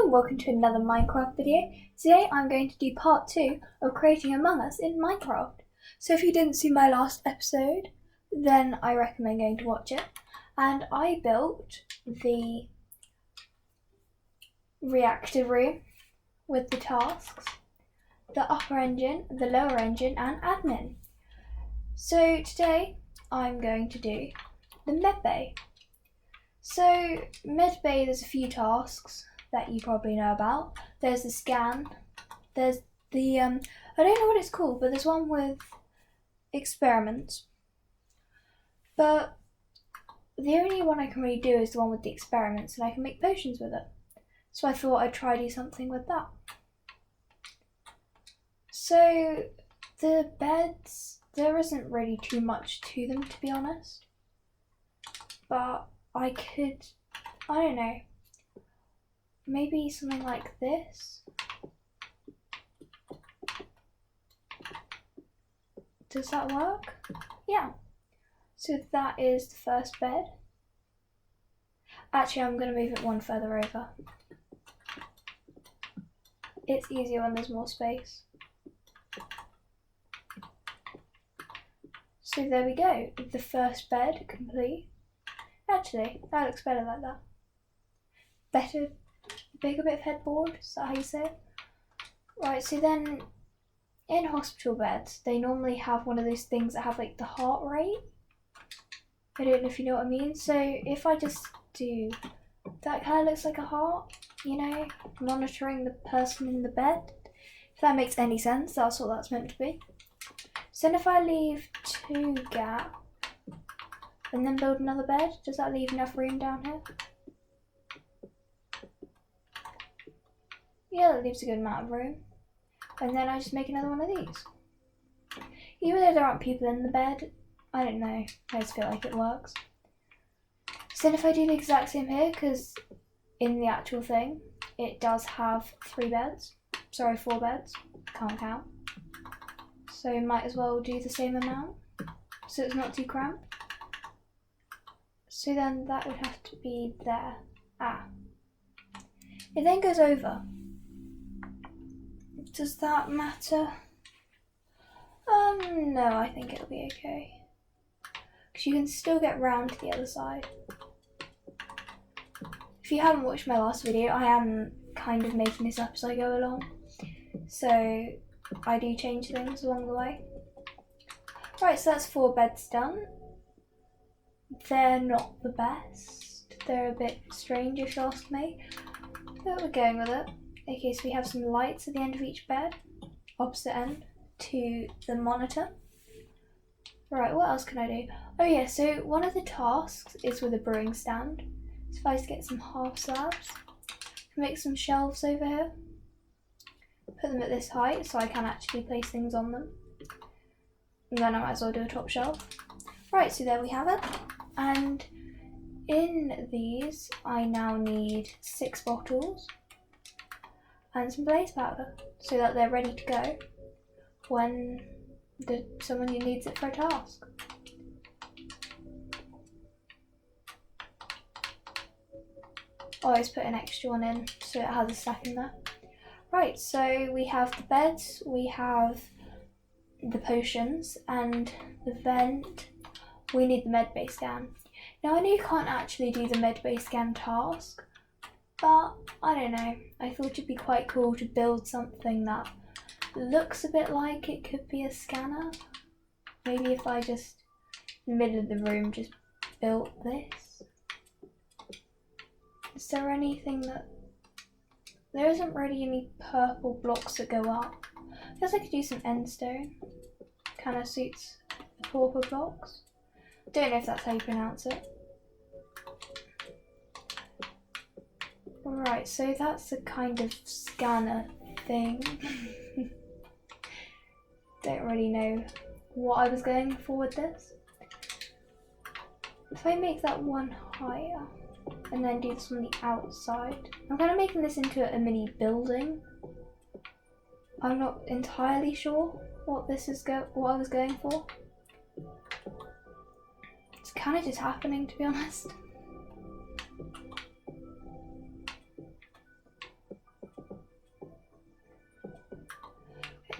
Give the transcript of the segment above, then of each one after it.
Hello and welcome to another Minecraft video. Today I'm going to do part 2 of creating Among Us in Minecraft. So if you didn't see my last episode, then I recommend going to watch it. And I built the reactor room with the tasks, the upper engine, the lower engine and admin. So today I'm going to do the medbay. So medbay, there's a few tasks that you probably know about. There's the scan, there's the, I don't know what it's called, but there's one with experiments. But the only one I can really do is the one with the experiments, and I can make potions with it. So I thought I'd try do something with that. So the beds, there isn't really too much to them, to be honest. But I don't know, maybe something like this. Does that work? Yeah. So that is the first bed. Actually, I'm going to move it one further over. It's easier when there's more space. So there we go, the first bed complete. Actually, that looks better like that. Better, bigger bit of headboard, is that how you say it? Right, so then in hospital beds, they normally have one of those things that have like the heart rate. I don't know if you know what I mean. So if I just do, that kind of looks like a heart, you know, monitoring the person in the bed. If that makes any sense, that's what that's meant to be. So then if I leave 2 gaps, and then build another bed, does that leave enough room down here? Yeah, that leaves a good amount of room. And then I just make another one of these. Even though there aren't people in the bed, I don't know, I just feel like it works. So then if I do the exact same here, because in the actual thing, it does have 4 beds, can't count. So might as well do the same amount, so it's not too cramped. So then that would have to be there. It then goes over. Does that matter? No, I think it'll be okay. Because you can still get round to the other side. If you haven't watched my last video, I am kind of making this up as I go along. So I do change things along the way. Right, so that's 4 beds done. They're not the best. They're a bit strange if you ask me. But we're going with it. Okay, so we have some lights at the end of each bed, opposite end to the monitor. Right, what else can I do? Oh yeah, so one of the tasks is with a brewing stand. So if I just get some half slabs, make some shelves over here, put them at this height so I can actually place things on them. And then I might as well do a top shelf. Right, so there we have it. And in these, I now need 6 bottles and some blaze powder so that they're ready to go when someone who needs it for a task. Always put an extra one in so it has a stack in there. Right, so we have the beds, we have the potions and the vent. We need the medbay scan. Now I know you can't actually do the medbay scan task, but I don't know, I thought it'd be quite cool to build something that looks a bit like it could be a scanner. Maybe if I just, in the middle of the room, just built this. Is there anything that, there isn't really any purple blocks that go up. I guess I could do some endstone, kind of suits the pauper blocks. Don't know if that's how you pronounce it. Right, so that's a kind of scanner thing. Don't really know what I was going for with this. If I make that one higher and then do this on the outside, I'm kind of making this into a mini building. I'm not entirely sure what I was going for. It's kind of just happening, to be honest.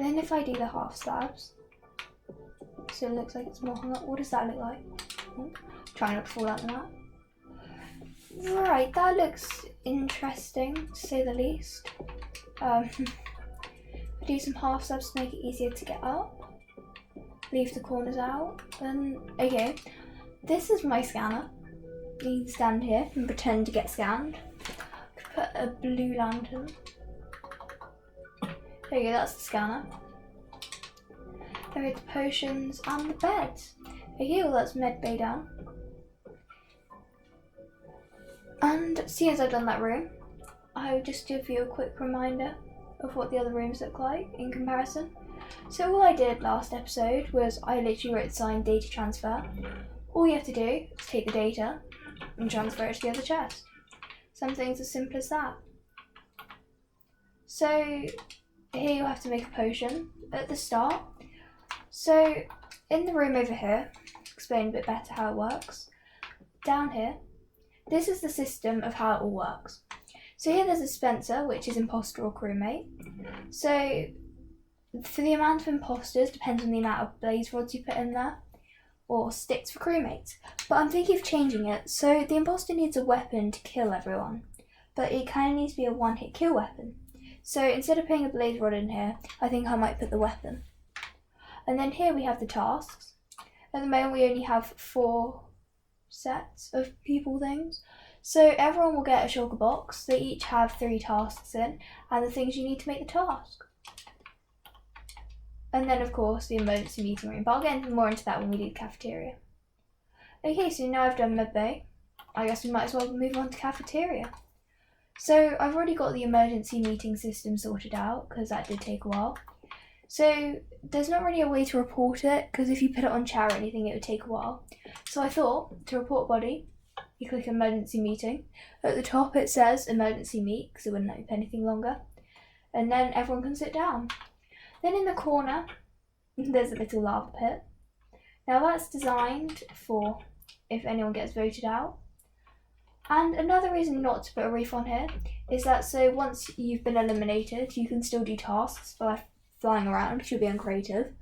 Then if I do the half slabs, so it looks like it's more hung up. What does that look like? Try not to fall out the mat. Right, that looks interesting to say the least. Do some half slabs to make it easier to get up. Leave the corners out. Then, okay, this is my scanner. You can stand here and pretend to get scanned. Put a blue lantern. There you go, that's the scanner. Then we have the potions and the beds. Okay, well that's med bay down. And seeing as I've done that room, I will just give you a quick reminder of what the other rooms look like in comparison. So all I did last episode was I literally wrote sign data transfer. All you have to do is take the data and transfer it to the other chest. Something's as simple as that. So here you'll have to make a potion at the start. So in the room over here, explain a bit better how it works. Down here, this is the system of how it all works. So here there's a dispenser, which is imposter or crewmate. So for the amount of imposters depends on the amount of blaze rods you put in there, or sticks for crewmates. But I'm thinking of changing it. So the imposter needs a weapon to kill everyone, but it kind of needs to be a one-hit kill weapon. So instead of putting a blaze rod in here, I think I might put the weapon. And then here we have the tasks. At the moment we only have 4 sets of people things. So everyone will get a shulker box. They each have 3 tasks in, and the things you need to make the task. And then of course the emergency meeting room, but I'll get more into that when we do the cafeteria. Okay, so now I've done medbay, I guess we might as well move on to cafeteria. So I've already got the emergency meeting system sorted out, because that did take a while. So there's not really a way to report it, because if you put it on chat or anything it would take a while. So I thought, to report body, you click emergency meeting. At the top it says emergency meet, because it wouldn't let you put anything longer. And then everyone can sit down. Then in the corner, there's a little lava pit. Now that's designed for if anyone gets voted out. And another reason not to put a reef on here is that so once you've been eliminated, you can still do tasks by flying around, because you'll be on creative,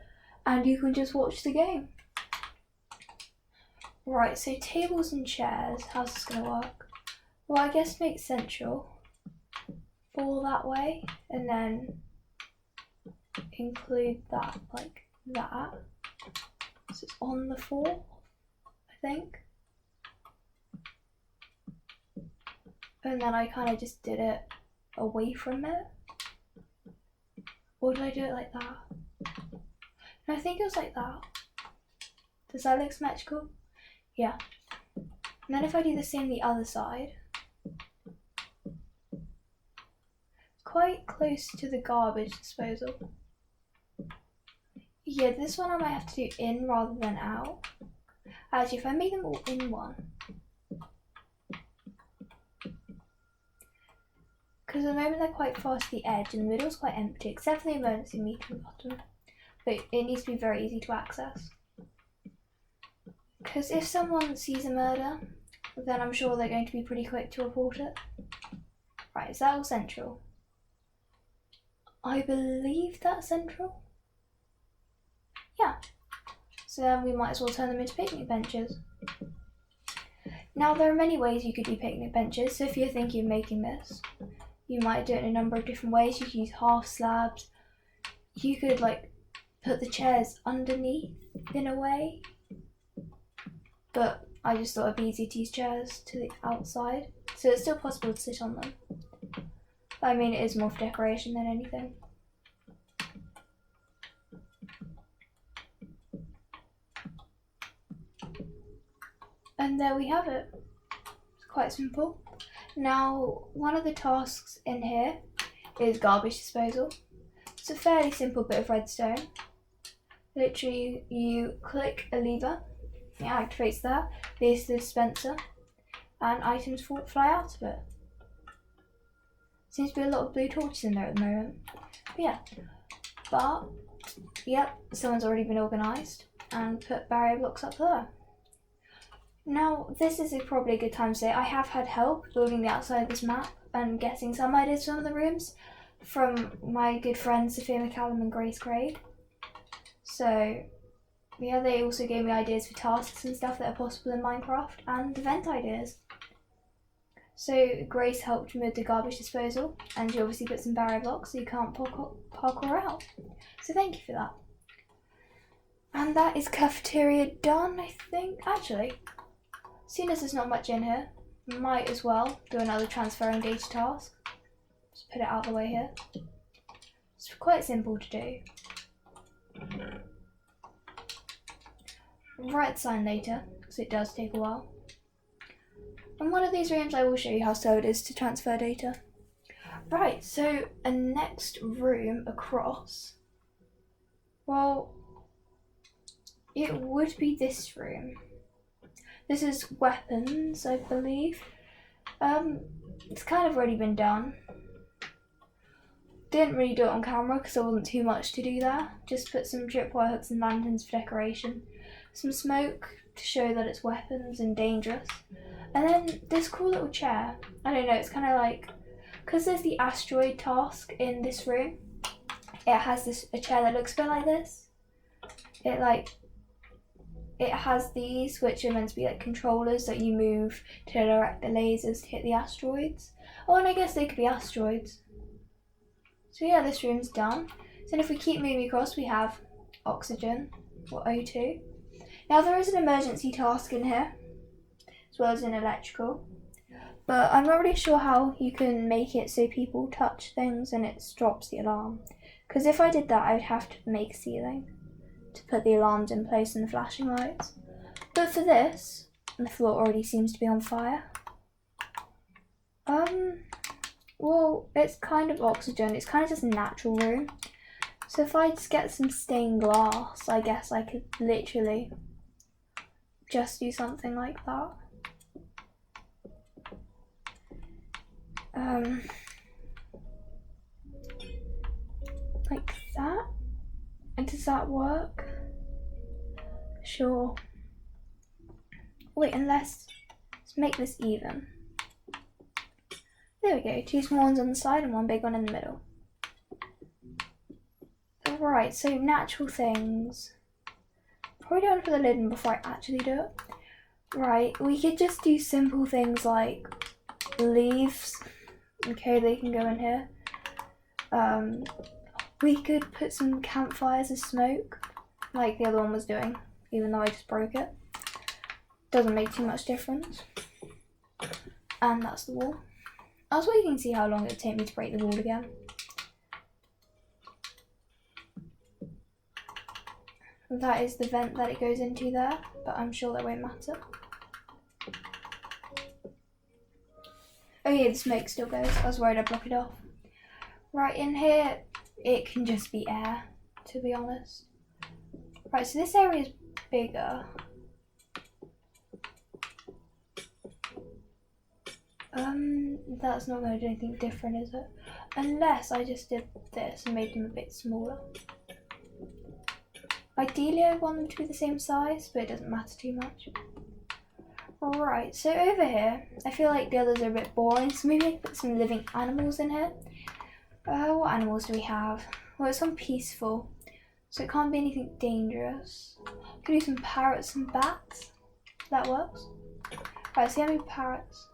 and you can just watch the game. Right, so tables and chairs, how's this going to work? Well, I guess make central, fall that way, and then include that like that. So it's on the 4, I think. And then I kind of just did it away from it. Or did I do it like that? No, I think it was like that. Does that look symmetrical? Yeah. And then if I do the same the other side, quite close to the garbage disposal. Yeah, this one I might have to do in rather than out. Actually, if I make them all in one. Because at the moment they're quite far to the edge and the middle's quite empty, except for the emergency meeting button. But it needs to be very easy to access. Because if someone sees a murder, then I'm sure they're going to be pretty quick to report it. Right, is that all central? I believe that's central. Yeah. So then we might as well turn them into picnic benches. Now there are many ways you could do picnic benches, so if you're thinking of making this, you might do it in a number of different ways. You could use half slabs. You could like put the chairs underneath in a way. But I just thought it'd be easy to use chairs to the outside. So it's still possible to sit on them. But I mean, it is more for decoration than anything. And there we have it. It's quite simple. Now, one of the tasks in here is garbage disposal. It's a fairly simple bit of redstone. Literally, you click a lever, it activates that, there's the dispenser, and items fly out of it. Seems to be a lot of blue torches in there at the moment. But yep, someone's already been organised and put barrier blocks up there. Now, this is probably a good time to say I have had help building the outside of this map and getting some ideas from the rooms, from my good friends Sophia McCallum and Grace Craig. So yeah, they also gave me ideas for tasks and stuff that are possible in Minecraft and event ideas. So Grace helped with the garbage disposal, and she obviously put some barrier blocks so you can't parkour out. So thank you for that. And that is cafeteria done, I think. Actually, seeing as there's not much in here, might as well do another transferring data task. Just put it out of the way here. It's quite simple to do. Write the sign later, because it does take a while. In one of these rooms I will show you how slow it is to transfer data. Right, so a next room across, well, it would be this room. This is weapons, I believe. It's kind of already been done. Didn't really do it on camera because there wasn't too much to do there. Just put some tripwire hooks and lanterns for decoration. Some smoke to show that it's weapons and dangerous. And then this cool little chair. I don't know, it's kind of like, because there's the asteroid task in this room, it has a chair that looks a bit like this. It has these, which are meant to be like controllers that you move to direct the lasers to hit the asteroids. Oh, and I guess they could be asteroids. So yeah, this room's done. So then if we keep moving across, we have oxygen, or O2. Now there is an emergency task in here, as well as an electrical. But I'm not really sure how you can make it so people touch things and it drops the alarm. Because if I did that, I would have to make a ceiling to put the alarms in place and the flashing lights. But for this, the floor already seems to be on fire. Well, it's kind of oxygen. It's kind of just a natural room. So if I just get some stained glass, I guess I could literally just do something like that. Like that. And does that work? Sure. Wait, let's make this even. There we go, 2 small ones on the side and 1 big one in the middle. Right, so natural things. Probably don't put the lid in before I actually do it. Right, we could just do simple things like leaves. Okay, they can go in here. We could put some campfires as smoke, like the other one was doing, even though I just broke it. Doesn't make too much difference. And that's the wall. I was waiting to see how long it would take me to break the wall again. That is the vent that it goes into there, but I'm sure that won't matter. Oh yeah, the smoke still goes. I was worried I'd block it off. Right, in here, it can just be air, to be honest. Right, so this area is bigger. That's not going to do anything different, is it? Unless I just did this and made them a bit smaller. Ideally, I want them to be the same size, but it doesn't matter too much. Right, so over here, I feel like the others are a bit boring, so maybe I can put some living animals in here. What animals do we have? Well, it's on peaceful, so it can't be anything dangerous. Could do some parrots and bats. That works. Right, so how many parrots?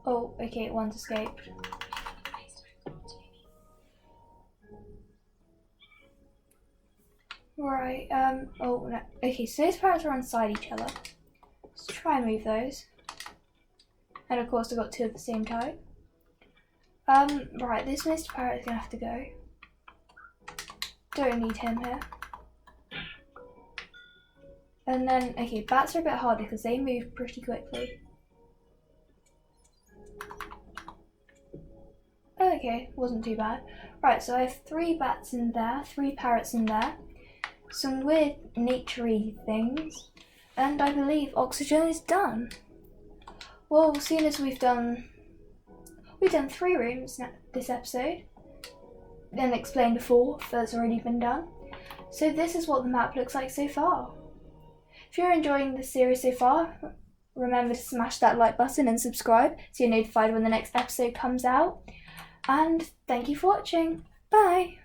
Oh, okay, one's escaped. Right, oh, no. Okay, so those parrots are on side each other. Let's try and move those. And of course, I've got 2 of the same type. Right, this Mr. Parrot is gonna have to go. Don't need him here. And then, okay, bats are a bit harder because they move pretty quickly. Okay, wasn't too bad. Right, so I have 3 bats in there, 3 parrots in there, some weird nature-y things, and I believe oxygen is done. Well, seeing as we've done 3 rooms this episode, then explained a 4th that's already been done. So this is what the map looks like so far. If you're enjoying the series so far, remember to smash that like button and subscribe so you're notified when the next episode comes out. And thank you for watching. Bye!